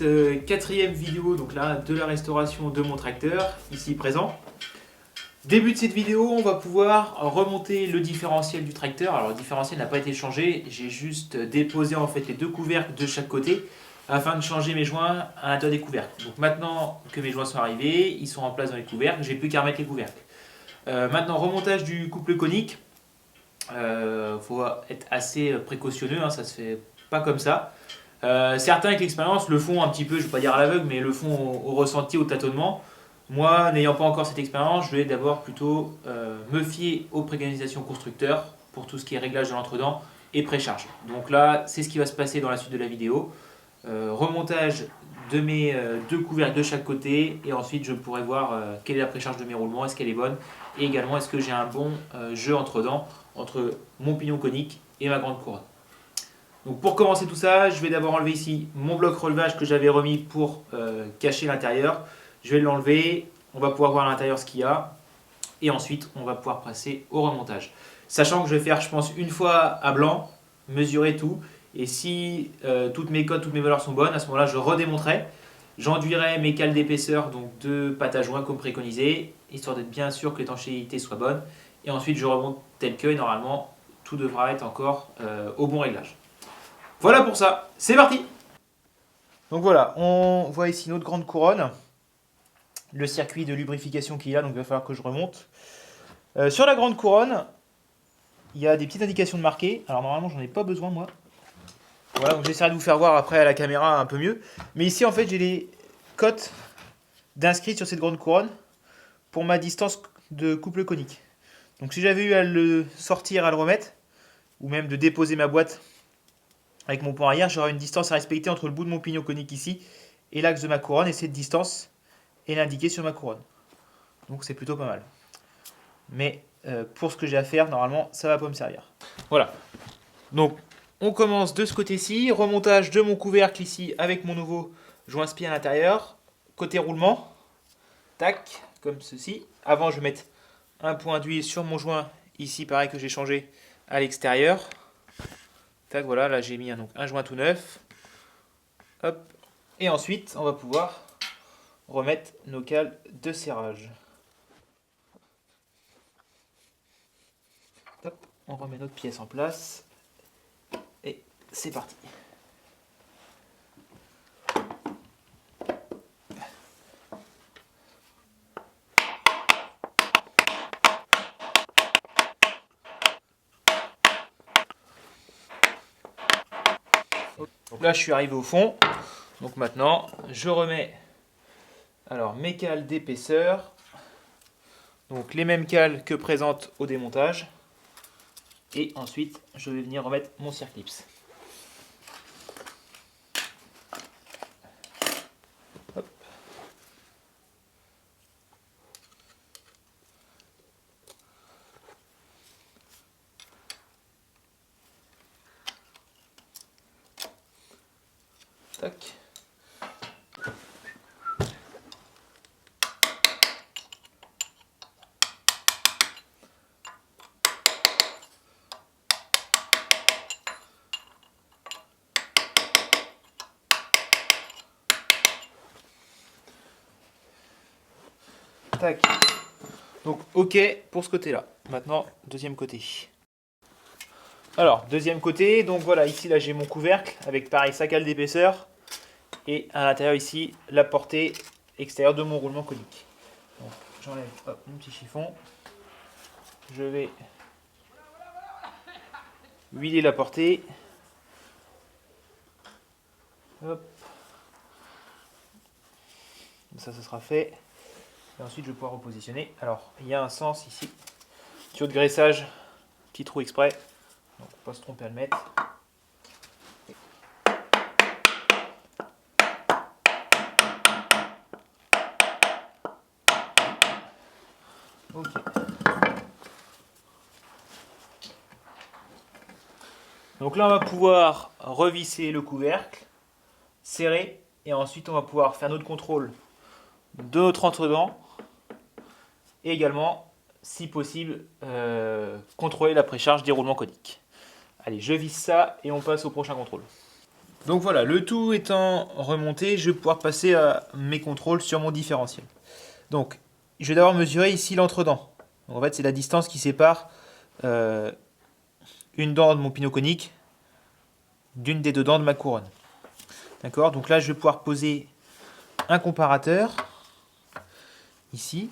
cette quatrième vidéo donc là, de la restauration de mon tracteur, ici présent. Début de cette vidéo, on va pouvoir remonter le différentiel du tracteur. Alors le différentiel n'a pas été changé, j'ai juste déposé en fait les deux couvercles de chaque côté afin de changer mes joints à l'intérieur des couvercles. Donc maintenant que mes joints sont arrivés, ils sont en place dans les couvercles, j'ai plus qu'à remettre les couvercles. Maintenant remontage du couple conique. Faut être assez précautionneux, hein, ça se fait pas comme ça. Certains avec l'expérience le font un petit peu, je ne vais pas dire à l'aveugle, mais le font au ressenti, au tâtonnement. Moi, n'ayant pas encore cette expérience, je vais d'abord plutôt me fier aux préconisations constructeurs pour tout ce qui est réglage de l'entredent et précharge. Donc là, c'est ce qui va se passer dans la suite de la vidéo. Remontage de mes deux couvercles de chaque côté et ensuite je pourrai voir quelle est la précharge de mes roulements, est-ce qu'elle est bonne et également est-ce que j'ai un bon jeu entre-dents entre mon pignon conique et ma grande couronne. Donc pour commencer tout ça, je vais d'abord enlever ici mon bloc relevage que j'avais remis pour cacher l'intérieur. Je vais l'enlever, on va pouvoir voir à l'intérieur ce qu'il y a et ensuite on va pouvoir passer au remontage. Sachant que je vais faire, je pense, une fois à blanc, mesurer tout et si toutes mes cotes, toutes mes valeurs sont bonnes, à ce moment-là je redémonterai. J'enduirai mes cales d'épaisseur, donc de pâte à joint comme préconisé, histoire d'être bien sûr que l'étanchéité soit bonne. Et ensuite je remonte tel que et normalement tout devra être encore au bon réglage. Voilà pour ça, c'est parti! Donc voilà, on voit ici notre grande couronne, le circuit de lubrification qu'il y a, donc il va falloir que je remonte. Sur la grande couronne, il y a des petites indications de marquer. Alors normalement j'en ai pas besoin moi. Voilà, donc j'essaierai de vous faire voir après à la caméra un peu mieux. Mais ici en fait j'ai les cotes d'inscrits sur cette grande couronne pour ma distance de couple conique. Donc si j'avais eu à le sortir, à le remettre, ou même de déposer ma boîte avec mon pont arrière, j'aurais une distance à respecter entre le bout de mon pignon conique ici et l'axe de ma couronne, et cette distance est indiquée sur ma couronne. Donc c'est plutôt pas mal. Mais pour ce que j'ai à faire, normalement, ça va pas me servir. Voilà. Donc on commence de ce côté-ci, remontage de mon couvercle ici avec mon nouveau joint spi à l'intérieur. Côté roulement, tac, comme ceci. Avant je vais mettre un point d'huile sur mon joint ici, pareil que j'ai changé à l'extérieur. Tac, voilà, là j'ai mis donc un joint tout neuf. Hop. Et ensuite, on va pouvoir remettre nos cales de serrage. Hop, on remet notre pièce en place. Et c'est parti. Donc là, je suis arrivé au fond. Donc maintenant, je remets alors mes cales d'épaisseur. Donc les mêmes cales que présentes au démontage. Et ensuite, je vais venir remettre mon circlips. Hop. Tac. Tac. Donc ok pour ce côté-là. Maintenant, deuxième côté. Alors, deuxième côté, donc voilà, ici là j'ai mon couvercle avec pareil sa cale d'épaisseur et à l'intérieur ici la portée extérieure de mon roulement conique. Donc j'enlève mon petit chiffon, je vais huiler la portée. Hop. Ça sera fait. Et ensuite je vais pouvoir repositionner. Alors il y a un sens ici, tuyau de graissage, petit trou exprès. Donc, faut pas se tromper à le mettre. Ok. Donc là, on va pouvoir revisser le couvercle, serrer, et ensuite on va pouvoir faire notre contrôle de notre entredent et également, si possible, contrôler la précharge des roulements coniques. Allez, je visse ça et on passe au prochain contrôle. Donc voilà, le tout étant remonté, je vais pouvoir passer à mes contrôles sur mon différentiel. Donc, je vais d'abord mesurer ici l'entre-dent. En fait, c'est la distance qui sépare une dent de mon pignon conique d'une des deux dents de ma couronne. D'accord? Donc là, je vais pouvoir poser un comparateur ici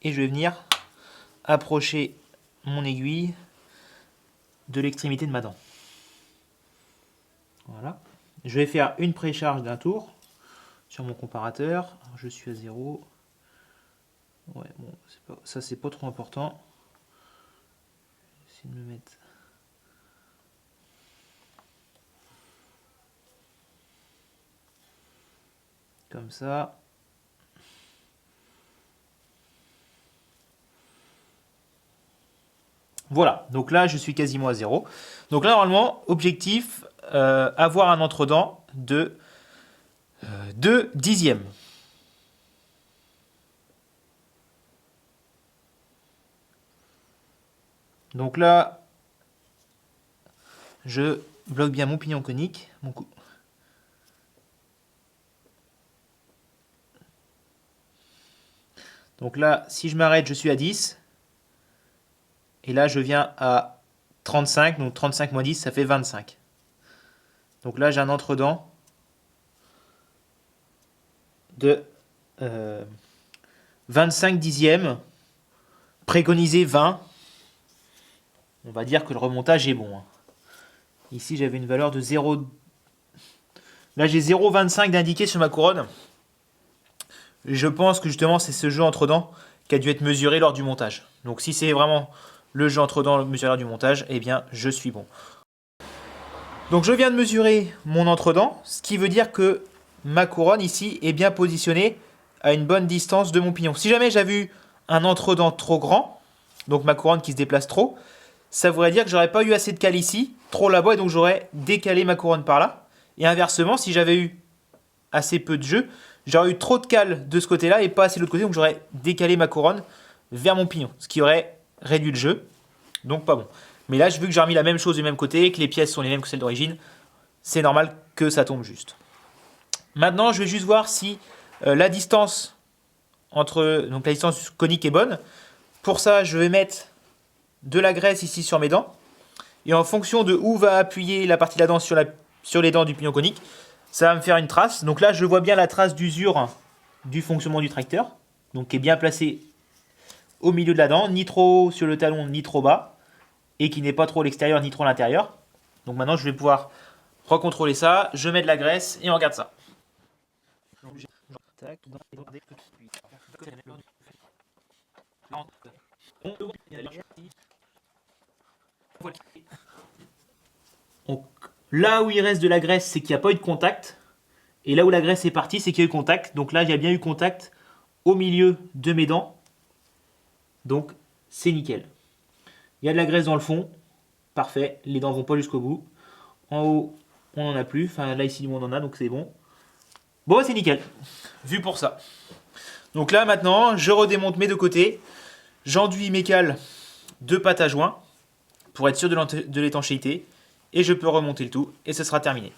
et je vais venir approcher mon aiguille de l'extrémité de ma dent. Voilà. Je vais faire une précharge d'un tour sur mon comparateur. Alors, je suis à 0. Ouais, bon, ça c'est pas trop important. Essayer de me mettre. Comme ça. Voilà, donc là je suis quasiment à 0. Donc là normalement, objectif, avoir un entre-dent de 2 dixièmes. Donc là, je bloque bien mon pignon conique. Donc là, si je m'arrête, je suis à 10. Et là, je viens à 35. Donc 35 moins 10, ça fait 25. Donc là, j'ai un entre-dent de 25 dixièmes. Préconisé 20. On va dire que le remontage est bon. Ici, j'avais une valeur de 0. Là, j'ai 0,25 d'indiqué sur ma couronne. Je pense que justement, c'est ce jeu entre dents qui a dû être mesuré lors du montage. Donc, si c'est vraiment le jeu entre dents mesuré lors du montage, eh bien, je suis bon. Donc, je viens de mesurer mon entre-dents, ce qui veut dire que ma couronne ici est bien positionnée à une bonne distance de mon pignon. Si jamais j'avais eu un entre-dents trop grand, donc ma couronne qui se déplace trop, ça voudrait dire que j'aurais pas eu assez de cale ici, trop là-bas, et donc j'aurais décalé ma couronne par là. Et inversement, si j'avais eu assez peu de jeu, j'aurais eu trop de cale de ce côté-là et pas assez de l'autre côté, donc j'aurais décalé ma couronne vers mon pignon, ce qui aurait réduit le jeu, donc pas bon. Mais là, vu que j'ai remis la même chose du même côté, que les pièces sont les mêmes que celles d'origine, c'est normal que ça tombe juste. Maintenant, je vais juste voir si la distance entre donc la distance conique est bonne. Pour ça, je vais mettre de la graisse ici sur mes dents. Et en fonction de où va appuyer la partie de la dent sur les dents du pignon conique, ça va me faire une trace. Donc là, je vois bien la trace d'usure du fonctionnement du tracteur. Donc qui est bien placée au milieu de la dent, ni trop sur le talon, ni trop bas. Et qui n'est pas trop à l'extérieur, ni trop à l'intérieur. Donc maintenant, je vais pouvoir recontrôler ça. Je mets de la graisse et on regarde ça. Donc, là où il reste de la graisse, c'est qu'il n'y a pas eu de contact. Et là où la graisse est partie, c'est qu'il y a eu contact. Donc là, il y a bien eu contact au milieu de mes dents. Donc, c'est nickel. Il y a de la graisse dans le fond. Parfait. Les dents vont pas jusqu'au bout. En haut, on n'en a plus. Enfin, là, ici, on en a, donc c'est bon. Bon, c'est nickel. Vu pour ça. Donc là, maintenant, je redémonte mes deux côtés. J'enduis mes cales de pâte à joint pour être sûr de l'étanchéité. Et je peux remonter le tout. Et ce sera terminé.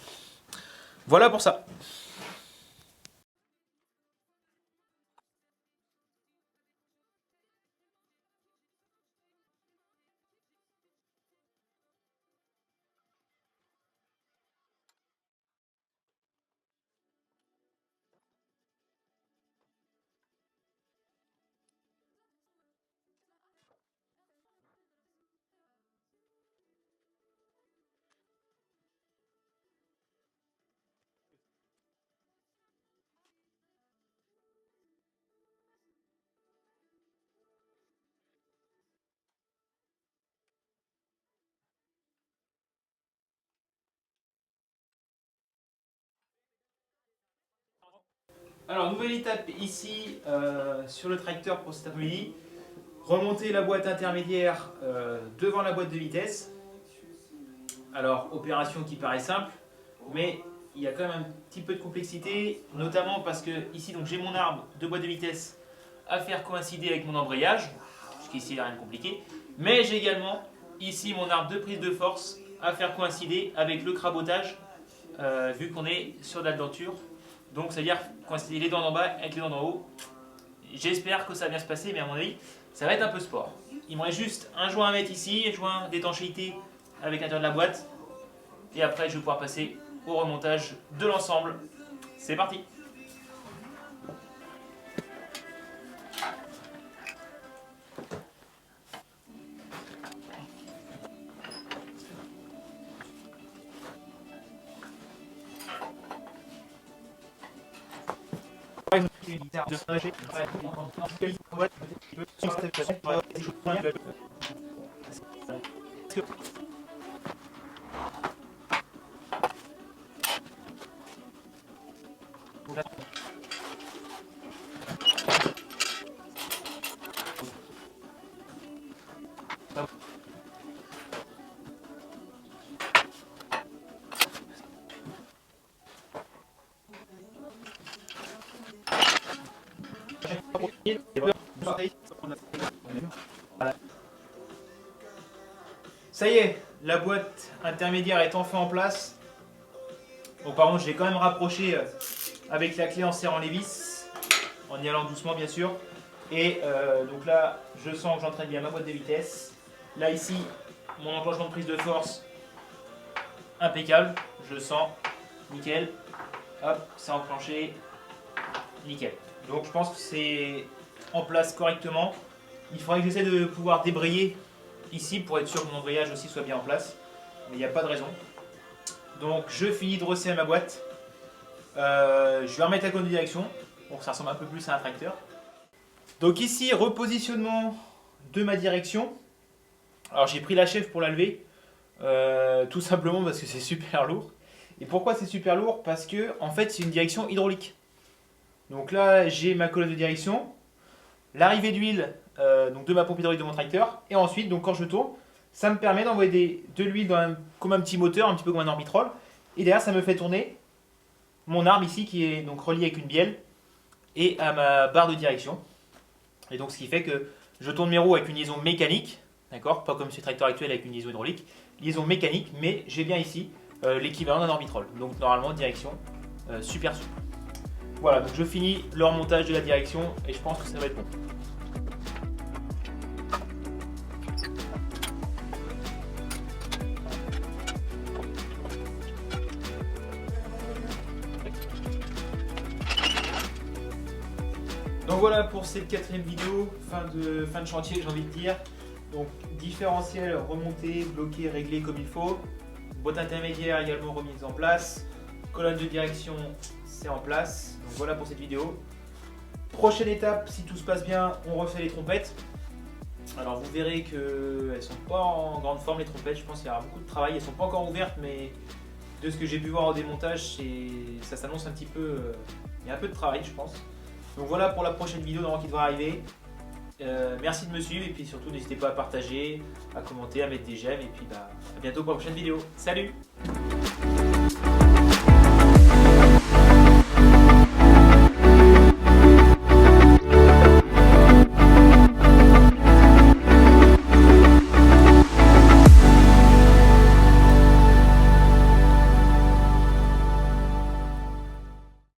Voilà pour ça. Alors, nouvelle étape ici sur le tracteur pour cet après-midi. Remonter la boîte intermédiaire devant la boîte de vitesse. Alors, opération qui paraît simple, mais il y a quand même un petit peu de complexité, notamment parce que ici, donc j'ai mon arbre de boîte de vitesse à faire coïncider avec mon embrayage, jusqu'ici il n'y a rien de compliqué, mais j'ai également ici mon arbre de prise de force à faire coïncider avec le crabotage vu qu'on est sur de la denture. Donc ça veut dire qu'on a les dents d'en bas avec les dents d'en haut. J'espère que ça va bien se passer, mais à mon avis, ça va être un peu sport. Il me reste juste un joint à mettre ici, un joint d'étanchéité avec l'intérieur de la boîte. Et après, je vais pouvoir passer au remontage de l'ensemble. C'est parti! Ça y est, la boîte intermédiaire est enfin en place. Bon, par contre, je l'ai quand même rapproché avec la clé en serrant les vis, en y allant doucement bien sûr. Et donc là, je sens que j'entraîne bien ma boîte de vitesse. Là ici, mon enclenchement de prise de force, impeccable, je sens, nickel. Hop, c'est enclenché, nickel. Donc je pense que c'est en place correctement. Il faudrait que j'essaie de pouvoir débrayer ici pour être sûr que mon embrayage aussi soit bien en place. Mais il n'y a pas de raison. Donc je finis de resserrer ma boîte. Je vais remettre la colonne de direction pour que ça ressemble un peu plus à un tracteur. Donc ici, repositionnement de ma direction. Alors j'ai pris la chèvre pour la lever. Tout simplement parce que c'est super lourd. Et pourquoi c'est super lourd? Parce que en fait c'est une direction hydraulique. Donc là j'ai ma colonne de direction, l'arrivée d'huile donc de ma pompe hydraulique de mon tracteur, et ensuite donc quand je tourne, ça me permet d'envoyer de l'huile comme un petit moteur, un petit peu comme un orbitrol, et derrière ça me fait tourner mon arbre ici qui est donc relié avec une bielle et à ma barre de direction. Et donc ce qui fait que je tourne mes roues avec une liaison mécanique, d'accord, pas comme ce tracteur actuel avec une liaison hydraulique, liaison mécanique, mais j'ai bien ici l'équivalent d'un orbitrol. Donc normalement direction super souple. Voilà, donc je finis le remontage de la direction et je pense que ça va être bon. Donc voilà pour cette quatrième vidéo, fin de chantier j'ai envie de dire. Donc différentiel remonté, bloqué, réglé comme il faut. Boîte intermédiaire également remise en place. Colonne de direction c'est en place. Donc voilà pour cette vidéo. Prochaine étape, si tout se passe bien, on refait les trompettes. Alors vous verrez qu'elles ne sont pas en grande forme les trompettes, je pense qu'il y aura beaucoup de travail. Elles ne sont pas encore ouvertes mais de ce que j'ai pu voir au démontage, ça s'annonce un petit peu, il y a un peu de travail je pense. Donc voilà pour la prochaine vidéo qui devra arriver. Merci de me suivre et puis surtout n'hésitez pas à partager, à commenter, à mettre des j'aime et puis à bientôt pour la prochaine vidéo. Salut!